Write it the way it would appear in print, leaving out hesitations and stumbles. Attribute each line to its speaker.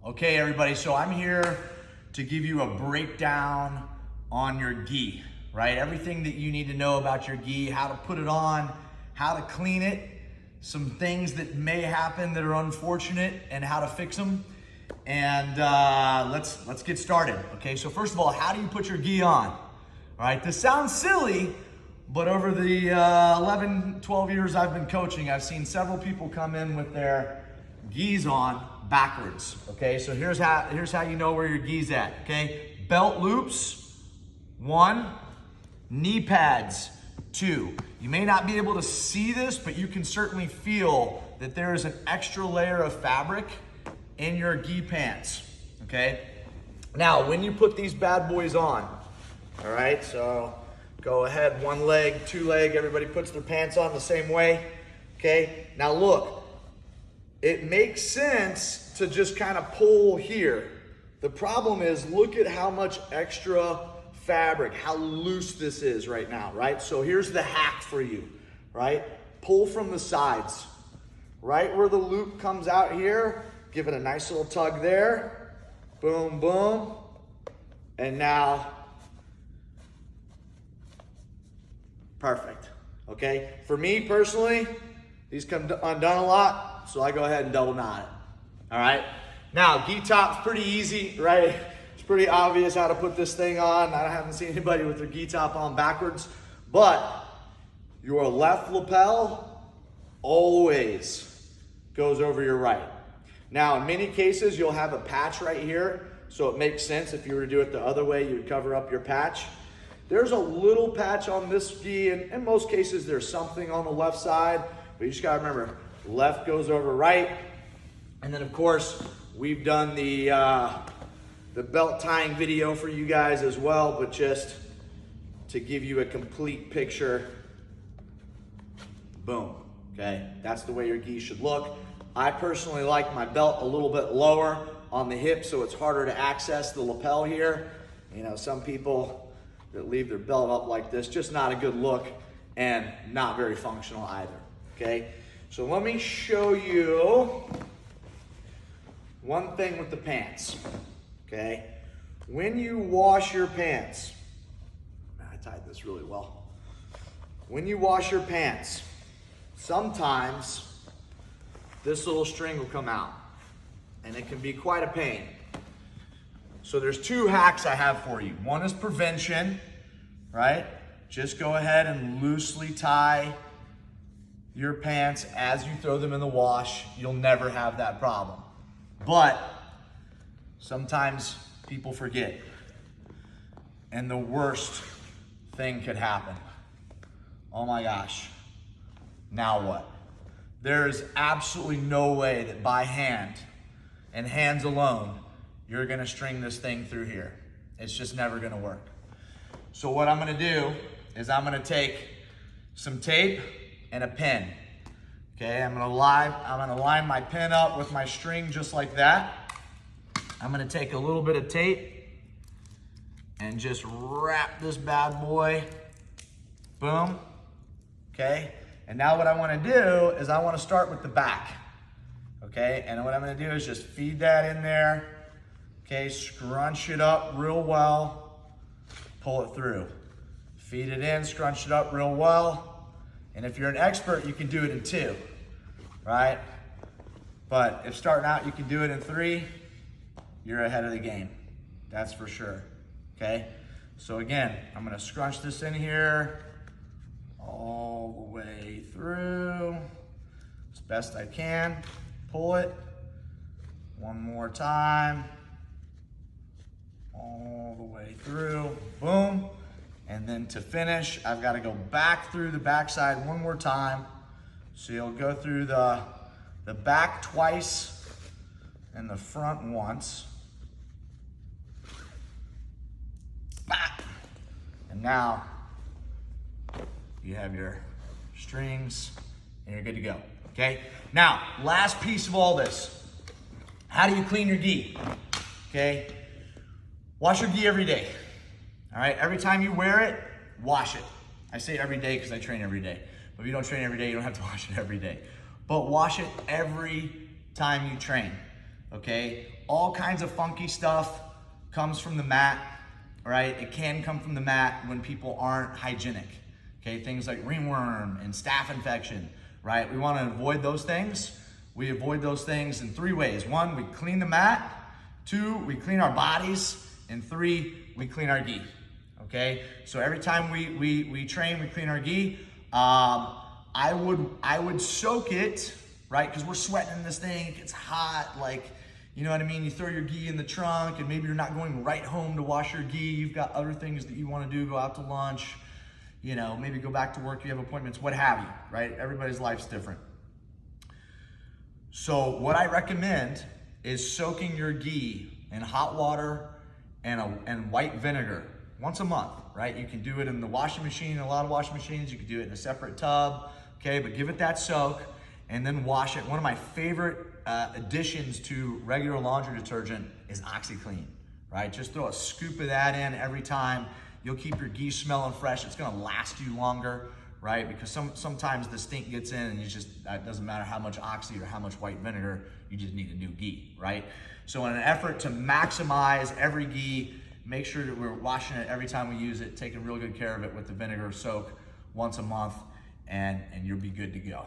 Speaker 1: Okay, everybody, so I'm here to give you a breakdown on your gi, right? Everything that you need to know about your gi, how to put it on, how to clean it, some things that may happen that are unfortunate and how to fix them. And let's get started, okay? So first of all, how do you put your gi on? All right, this sounds silly, but over the 11, 12 years I've been coaching, I've seen several people come in with their gis on backwards, okay? So here's how you know where your gi's at, okay? Belt loops, 1, knee pads, 2. You may not be able to see this, but you can certainly feel that there is an extra layer of fabric in your gi pants, okay? Now, when you put these bad boys on, all right, so go ahead, 1 leg, 2 leg, everybody puts their pants on the same way, okay? Now look, it makes sense to just kind of pull here. The problem is, look at how much extra fabric, how loose this is right now, right? So here's the hack for you, right? Pull from the sides. Right where the loop comes out here, give it a nice little tug there. Boom, boom. And now, perfect, okay? For me personally, these come undone a lot, so I go ahead and double knot it, all right? Now, gi top's pretty easy, right? It's pretty obvious how to put this thing on. I haven't seen anybody with their gi top on backwards, but your left lapel always goes over your right. Now, in many cases, you'll have a patch right here, so it makes sense if you were to do it the other way, you'd cover up your patch. There's a little patch on this gi, and in most cases, there's something on the left side, but you just gotta remember, left goes over right. And then of course, we've done the belt tying video for you guys as well, but just to give you a complete picture, boom, okay? That's the way your gi should look. I personally like my belt a little bit lower on the hip so it's harder to access the lapel here. You know, some people that leave their belt up like this, just not a good look and not very functional either, okay? So let me show you one thing with the pants, okay? When you wash your pants, I tied this really well. When you wash your pants, sometimes this little string will come out and it can be quite a pain. So there's 2 hacks I have for you. One is prevention, right? Just go ahead and loosely tie your pants as you throw them in the wash. You'll never have that problem. But sometimes people forget, and the worst thing could happen. Oh my gosh, now what? There is absolutely no way that by hand and hands alone, you're gonna string this thing through here. It's just never gonna work. So what I'm gonna do is I'm gonna take some tape and a pin. Okay, I'm gonna line my pin up with my string just like that. I'm gonna take a little bit of tape and just wrap this bad boy, boom, okay? And now what I wanna do is I wanna start with the back, okay? And what I'm gonna do is just feed that in there, okay? Scrunch it up real well, pull it through. Feed it in, scrunch it up real well. And if you're an expert, you can do it in 2, right? But if starting out, you can do it in 3, you're ahead of the game. That's for sure, okay? So again, I'm gonna scrunch this in here all the way through as best I can. Pull it, 1 more time, all the way through, boom. And then to finish, I've got to go back through the backside 1 more time. So you'll go through the back twice and the front once. Back. And now you have your strings and you're good to go, okay? Now, last piece of all this. How do you clean your gi? Okay? Wash your gi every day. All right, every time you wear it, wash it. I say every day because I train every day. But if you don't train every day, you don't have to wash it every day. But wash it every time you train, okay? all kinds of funky stuff comes from the mat, right? It can come from the mat when people aren't hygienic, okay? Things like ringworm and staph infection, right? We wanna avoid those things. We avoid those things in 3 ways. 1, we clean the mat. 2, we clean our bodies. And 3, we clean our gi, okay? So every time we train, we clean our gi. I would soak it, right? Because we're sweating in this thing, it gets hot, like, you know what I mean? You throw your gi in the trunk and maybe you're not going right home to wash your gi. You've got other things that you wanna do, go out to lunch, you know, maybe go back to work, you have appointments, what have you, right? Everybody's life's different. So what I recommend is soaking your gi in hot water and white vinegar once a month, right? You can do it in the washing machine, a lot of washing machines. You can do it in a separate tub, okay? But give it that soak and then wash it. One of my favorite additions to regular laundry detergent is OxiClean, right? Just throw a scoop of that in every time. You'll keep your gi smelling fresh. It's gonna last you longer, right? Because sometimes the stink gets in and it doesn't matter how much oxy or how much white vinegar, you just need a new gi, right? So in an effort to maximize every gi, make sure that we're washing it every time we use it, taking real good care of it with the vinegar soak once a month, and you'll be good to go.